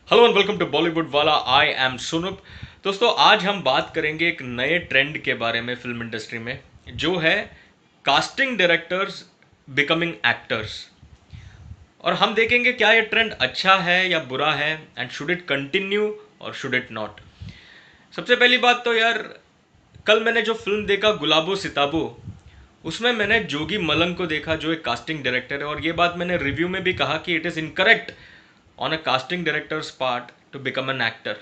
Hello and welcome to Bollywood वाला। I am Sunup. दोस्तों, आज हम बात करेंगे एक नए ट्रेंड के बारे में फिल्म इंडस्ट्री में, जो है कास्टिंग डायरेक्टर्स बिकमिंग एक्टर्स। और हम देखेंगे क्या ये ट्रेंड अच्छा है या बुरा है, एंड शुड इट कंटिन्यू और शुड इट नॉट। सबसे पहली बात तो यार, कल मैंने जो फिल्म देखा गुलाबो सिताबो, उसमें मैंने जोगी मलंग को देखा जो एक कास्टिंग डायरेक्टर है। और ये बात मैंने रिव्यू में भी कहा कि it is incorrect on a casting directors part to become an actor.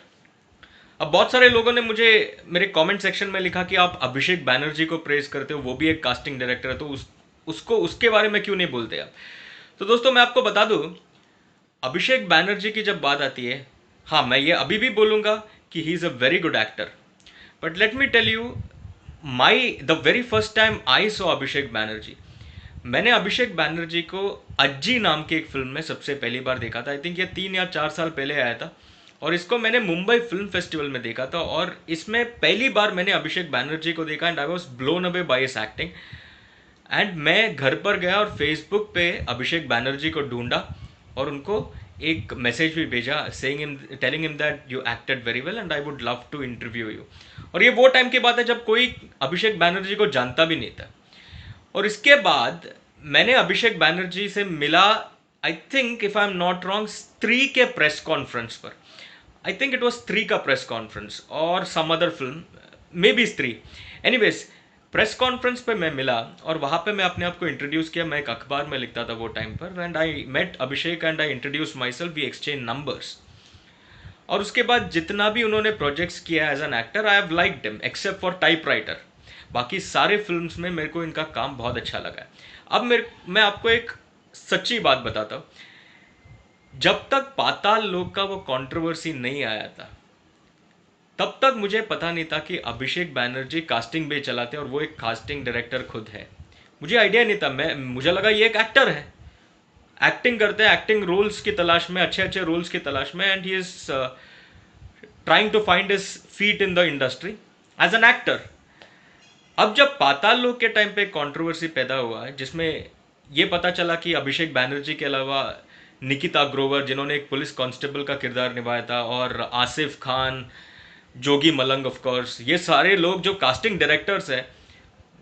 अब बहुत सारे लोगों ने मुझे मेरे कमेंट सेक्शन में लिखा कि आप अभिषेक बैनर्जी को प्रेज करते हो, वो भी एक कास्टिंग डायरेक्टर है, तो उसको उसके बारे में क्यों नहीं बोलते आप। तो दोस्तों, मैं आपको बता दूं, अभिषेक बैनर्जी की जब बात आती है, हाँ, मैं ये अभी भी बोलूंगा कि he is a very good actor. But let me tell you, my the very first time I saw Abhishek Banerjee, मैंने अभिषेक बैनर्जी को अज्जी नाम की एक फिल्म में सबसे पहली बार देखा था। आई थिंक ये 3 या 4 साल पहले आया था, और इसको मैंने मुंबई फिल्म फेस्टिवल में देखा था। और इसमें पहली बार मैंने अभिषेक बैनर्जी को देखा, and I was blown away by his acting. And मैं घर पर गया और फेसबुक पे अभिषेक बैनर्जी को ढूंढा और उनको एक मैसेज भी भेजा, saying him, telling him that you acted very well and I would love to interview you. और ये वो टाइम की बात है जब कोई अभिषेक बैनर्जी को जानता भी नहीं था। और इसके बाद मैंने अभिषेक बैनर्जी से मिला, I think if I am not wrong, स्त्री के प्रेस कॉन्फ्रेंस पर। आई थिंक इट वॉज स्त्री का प्रेस कॉन्फ्रेंस और some other film, maybe Stree. Anyways, press conference पे मैं मिला और वहाँ पे मैं अपने आप को इंट्रोड्यूस किया। मैं एक अखबार में लिखता था वो टाइम पर, and I met Abhishek and I introduce myself, we exchange numbers. और उसके बाद जितना भी उन्होंने प्रोजेक्ट्स किया as an actor, I have liked him except for typewriter. बाकी सारे फिल्म्स में मेरे को इनका काम बहुत अच्छा लगा है। अब मैं आपको एक सच्ची बात बताता हूँ, जब तक पाताल लोक का वो कंट्रोवर्सी नहीं आया था, तब तक मुझे पता नहीं था कि अभिषेक बैनर्जी कास्टिंग भी चलाते हैं और वो एक कास्टिंग डायरेक्टर खुद है। मुझे आइडिया नहीं था, मुझे लगा ये एक एक्टर है, एक्टिंग करते हैं, एक्टिंग रोल्स की तलाश में, अच्छे अच्छे रोल्स की तलाश में, and he is trying to find his feet in the industry as an actor. अब जब पाताल लोक के टाइम पे कंट्रोवर्सी पैदा हुआ है, जिसमें ये पता चला कि अभिषेक बैनर्जी के अलावा निकिता ग्रोवर, जिन्होंने एक पुलिस कांस्टेबल का किरदार निभाया था, और आसिफ खान, जोगी मलंग ऑफ कोर्स, ये सारे लोग जो कास्टिंग डायरेक्टर्स हैं,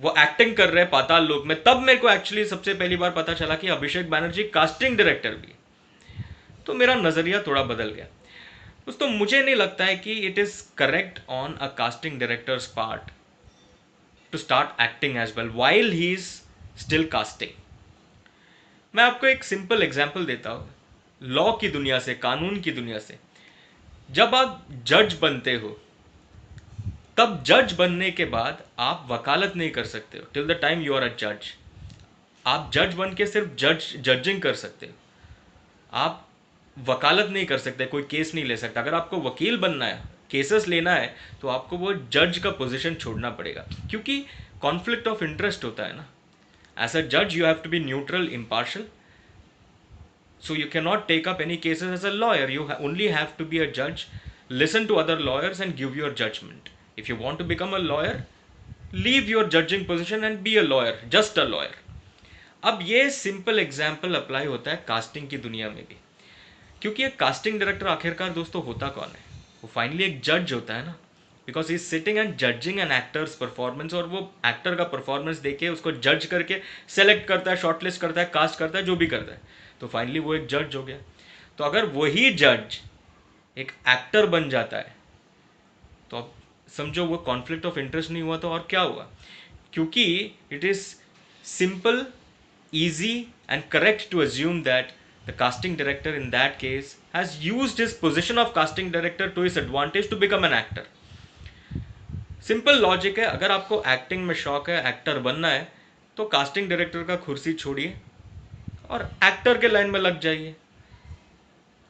वो एक्टिंग कर रहे हैं पाताल लोक में, तब मेरे को एक्चुअली सबसे पहली बार पता चला कि अभिषेक बैनर्जी कास्टिंग डायरेक्टर भी। तो मेरा नज़रिया थोड़ा बदल गया। दोस्तों, मुझे नहीं लगता है कि it is correct on a casting directors part to start acting as well while he is still casting. मैं आपको एक सिंपल एग्जाम्पल देता हूँ, लॉ की दुनिया से, कानून की दुनिया से। जब आप जज बनते हो, तब जज बनने के बाद आप वकालत नहीं कर सकते हो till the time you are a जज। आप जज बन के सिर्फ जजिंग कर सकते हो, आप वकालत नहीं कर सकते, कोई केस नहीं ले सकता। अगर आपको वकील बनना है, केसेस लेना है, तो आपको वो जज का पोजीशन छोड़ना पड़ेगा, क्योंकि कॉन्फ्लिक्ट ऑफ इंटरेस्ट होता है ना। एज अ जज you have to be neutral, impartial, so you cannot take up any cases as a lawyer. You only have to be a judge, listen to other lawyers and give your judgment. If you want to become a lawyer, leave your judging position and be a lawyer, just a lawyer. अब ये simple example apply होता है casting की दुनिया में भी, क्योंकि एक कास्टिंग डायरेक्टर आखिरकार दोस्तों होता कौन है? वो फाइनली एक जज होता है ना, because he is sitting and judging an actors performance, और वो एक्टर का परफॉर्मेंस देके उसको जज करके सेलेक्ट करता है, शॉर्टलिस्ट करता है, कास्ट करता है, जो भी करता है। तो फाइनली वो एक जज हो गया। तो अगर वही जज एक एक्टर बन जाता है, तो अब समझो वो कॉन्फ्लिक्ट ऑफ इंटरेस्ट नहीं हुआ तो और क्या हुआ। क्योंकि it is simple, easy and correct to assume that the casting director in that case has used his position of casting director to his advantage to become an actor. Simple logic है, अगर आपको acting में शौक है, actor बनना है, तो casting director का कुर्सी छोड़िए और एक्टर के लाइन में लग जाइए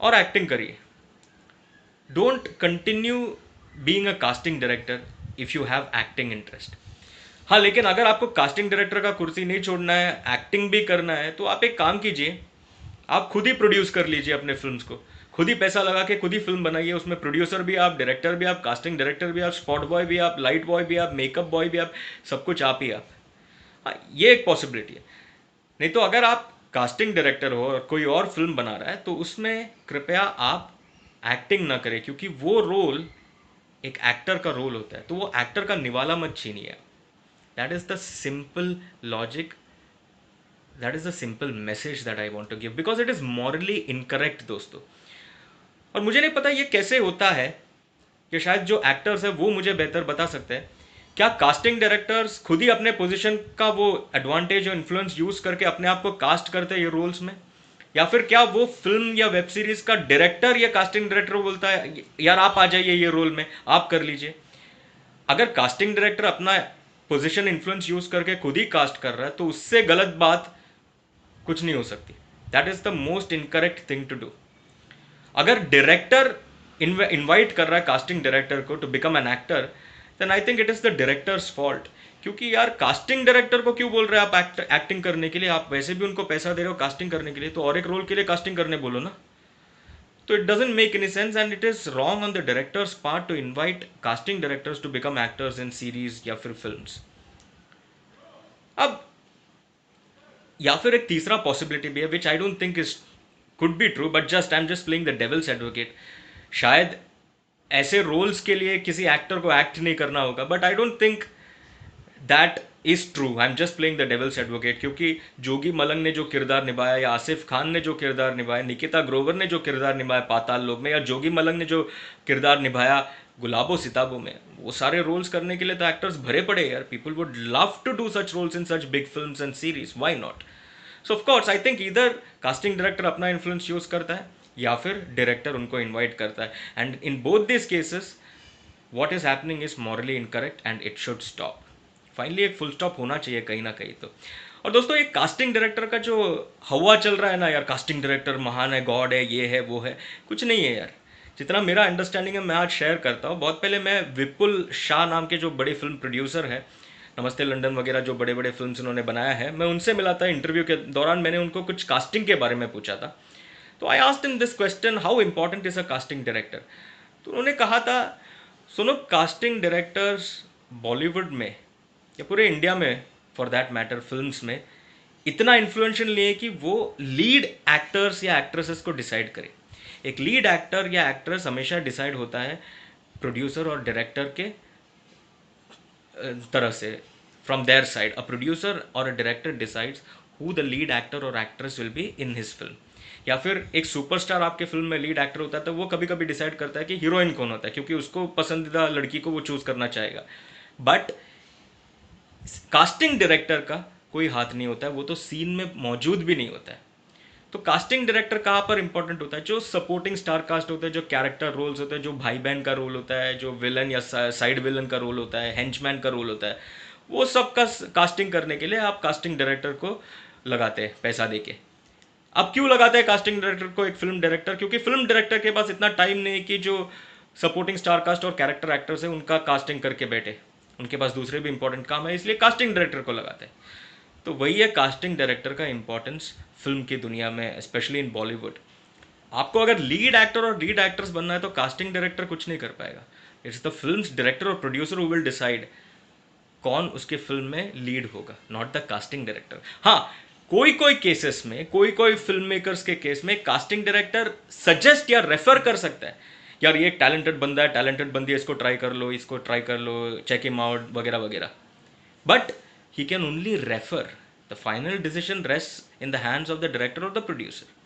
और एक्टिंग करिए। Don't continue being a casting director if you have acting interest. हाँ, लेकिन अगर आपको कास्टिंग डायरेक्टर का कुर्सी नहीं छोड़ना है, एक्टिंग भी करना है, तो आप एक काम कीजिए, आप खुद ही प्रोड्यूस कर लीजिए अपने फिल्म्स को। खुद ही पैसा लगा के खुद ही फिल्म बनाइए, उसमें प्रोड्यूसर भी आप, डायरेक्टर भी आप, कास्टिंग डायरेक्टर भी आप, स्पॉट बॉय भी आप, लाइट बॉय भी आप, मेकअप बॉय भी आप, सब कुछ आप ही आप। हाँ, ये एक पॉसिबिलिटी है। नहीं तो अगर आप कास्टिंग डायरेक्टर हो और कोई और फिल्म बना रहा है, तो उसमें कृपया आप एक्टिंग ना करे, क्योंकि वो रोल एक एक्टर का रोल होता है, तो वो एक्टर का निवाला मत छीनिए। That is the simple logic, that is the simple message that I want to give, because it is morally incorrect दोस्तों। और मुझे नहीं पता ये कैसे होता है, कि शायद जो एक्टर्स है वो मुझे बेहतर बता सकते हैं। क्या कास्टिंग डायरेक्टर्स खुद ही अपने पोजीशन का वो एडवांटेज और इन्फ्लुएंस यूज करके अपने आप को कास्ट करते हैं ये रोल्स में, या फिर क्या वो फिल्म या वेब सीरीज का डायरेक्टर या कास्टिंग डायरेक्टर बोलता है यार आप आ जाइए ये रोल में, आप कर लीजिए। अगर कास्टिंग डायरेक्टर अपना पोजीशन इन्फ्लुएंस यूज करके खुद ही कास्ट कर रहा है, तो उससे गलत बात कुछ नहीं हो सकती। That is the most incorrect thing to do. अगर डायरेक्टर इनवाइट कर रहा है कास्टिंग डायरेक्टर को to become an actor, then I think it is the directors fault. क्योंकि यार कास्टिंग डायरेक्टर को क्यों बोल रहे हैं आप एक्टिंग करने के लिए? आप वैसे भी उनको पैसा दे रहे हो कास्टिंग करने के लिए, तो और एक रोल के लिए कास्टिंग करने बोलो ना। तो it doesn't make any sense, and it is wrong on the directors part to invite casting directors to become actors in series या फिर फिल्म्स। अब या फिर एक तीसरा पॉसिबिलिटी भी है, which I don't think is could be true, but just I am just playing the devil's advocate. शायद ऐसे रोल्स के लिए किसी एक्टर को एक्ट नहीं करना होगा, but I don't think that is true. I am just playing the devil's advocate, क्योंकि जोगी मलंग ने जो किरदार निभाया, या आसिफ खान ने जो किरदार निभाया, निकिता ग्रोवर ने जो किरदार निभाया पाताल लोक में, या जोगी मलंग ने जो किरदार निभाया गुलाबो सिताबो में, वो सारे रोल्स करने के लिए तो एक्टर्स भरे पड़े यार। People would love to do such roles in such big films and series, why not? So of course I think इधर कास्टिंग डायरेक्टर अपना इन्फ्लुएंस यूज करता है, या फिर डायरेक्टर उनको इन्वाइट करता है, and in both this cases what is happening is morally incorrect and it should stop. Finally एक फुल स्टॉप होना चाहिए कहीं ना कहीं तो। और दोस्तों ये कास्टिंग डायरेक्टर का जो हवा चल रहा है ना यार, कास्टिंग डायरेक्टर महान है, गॉड है, ये है वो है, कुछ नहीं है यार। जितना मेरा अंडरस्टैंडिंग है मैं आज शेयर करता हूँ। बहुत पहले मैं विपुल शाह नाम के जो बड़े फिल्म प्रोड्यूसर है, नमस्ते लंदन वगैरह जो बड़े बड़े फिल्म उन्होंने बनाया है, मैं उनसे मिला था। इंटरव्यू के दौरान मैंने उनको कुछ कास्टिंग के बारे में पूछा था। तो I asked in this question, how important is a casting director? तो उन्होंने कहा था, सुनो कास्टिंग डायरेक्टर्स बॉलीवुड में या पूरे इंडिया में फॉर दैट मैटर फिल्म्स में इतना इन्फ्लुएंशियल नहीं है कि वो लीड एक्टर्स या एक्ट्रेसेस को डिसाइड करे। एक लीड एक्टर या एक्ट्रेस हमेशा डिसाइड होता है प्रोड्यूसर और डायरेक्टर के तरह से, from their side. A producer और a director decides who the lead actor और actress will be in his film. या फिर एक सुपरस्टार आपके फिल्म में लीड एक्टर होता है, तो वो कभी कभी डिसाइड करता है कि हीरोइन कौन होता है, क्योंकि उसको पसंदीदा लड़की को वो चूज करना चाहेगा। बट कास्टिंग डायरेक्टर का कोई हाथ नहीं होता है, वो तो सीन में मौजूद भी नहीं होता है। तो कास्टिंग डायरेक्टर कहाँ पर इंपॉर्टेंट होता है? जो सपोर्टिंग स्टार कास्ट होता है, जो कैरेक्टर रोल्स होते हैं, जो भाई बहन का रोल होता है, जो विलन या साइड विलन का रोल होता है, हेंचमैन का रोल होता है, वो सब का कास्टिंग करने के लिए आप कास्टिंग डायरेक्टर को लगाते हैं पैसा देके। अब क्यों लगाते हैं कास्टिंग डायरेक्टर को एक फिल्म डायरेक्टर? क्योंकि फिल्म डायरेक्टर के पास इतना टाइम नहीं है कि जो सपोर्टिंग स्टार कास्ट और कैरेक्टर एक्टर्स है उनका कास्टिंग करके बैठे। उनके पास दूसरे भी इंपॉर्टेंट काम है, इसलिए कास्टिंग डायरेक्टर को लगाते हैं। तो वही है कास्टिंग डायरेक्टर का इंपॉर्टेंस फिल्म की दुनिया में, स्पेशली इन बॉलीवुड। आपको अगर लीड एक्टर और लीड एक्ट्रेस बनना है तो कास्टिंग डायरेक्टर कुछ नहीं कर पाएगा। इट्स द फिल्म डायरेक्टर और प्रोड्यूसर हु विल डिसाइड कौन उसके फिल्म में लीड होगा, नॉट द कास्टिंग डायरेक्टर। हाँ, कोई कोई केसेस में, कोई कोई फिल्म मेकर्स के केस में कास्टिंग डायरेक्टर सजेस्ट या रेफर कर सकता है, यार ये टैलेंटेड बंदा है, टैलेंटेड बंदी है, इसको ट्राई कर लो, इसको ट्राई कर लो, चेक हिम आउट वगैरह वगैरह। But he can only refer, the final decision rest in the hands of the director और द प्रोड्यूसर।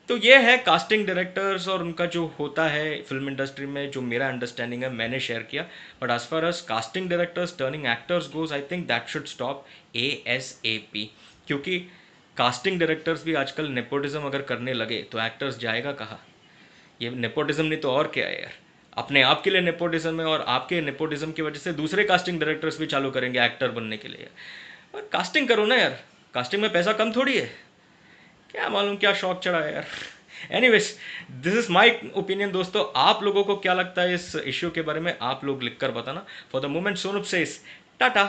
तो ये है कास्टिंग डायरेक्टर्स और उनका जो होता है फिल्म इंडस्ट्री में, जो मेरा अंडरस्टैंडिंग है मैंने शेयर किया। But as far as casting directors turning actors goes, I think that should stop ASAP। क्योंकि कास्टिंग डायरेक्टर्स भी आजकल नेपोटिज्म अगर करने लगे तो एक्टर्स जाएगा कहाँ? ये नेपोटिज्म नहीं तो और क्या है यार? अपने आप के लिए नेपोटिज्म है, और आपके नेपोटिज्म की वजह से दूसरे कास्टिंग डायरेक्टर्स भी चालू करेंगे एक्टर बनने के लिए। और कास्टिंग करो ना यार, कास्टिंग में पैसा कम थोड़ी है। क्या मालूम क्या शौक चढ़ा है यार। Anyways, this is my opinion दोस्तों। आप लोगों को क्या लगता है इस इश्यू के बारे में? आप लोग लिखकर बताना। For the moment Sonup says Tata.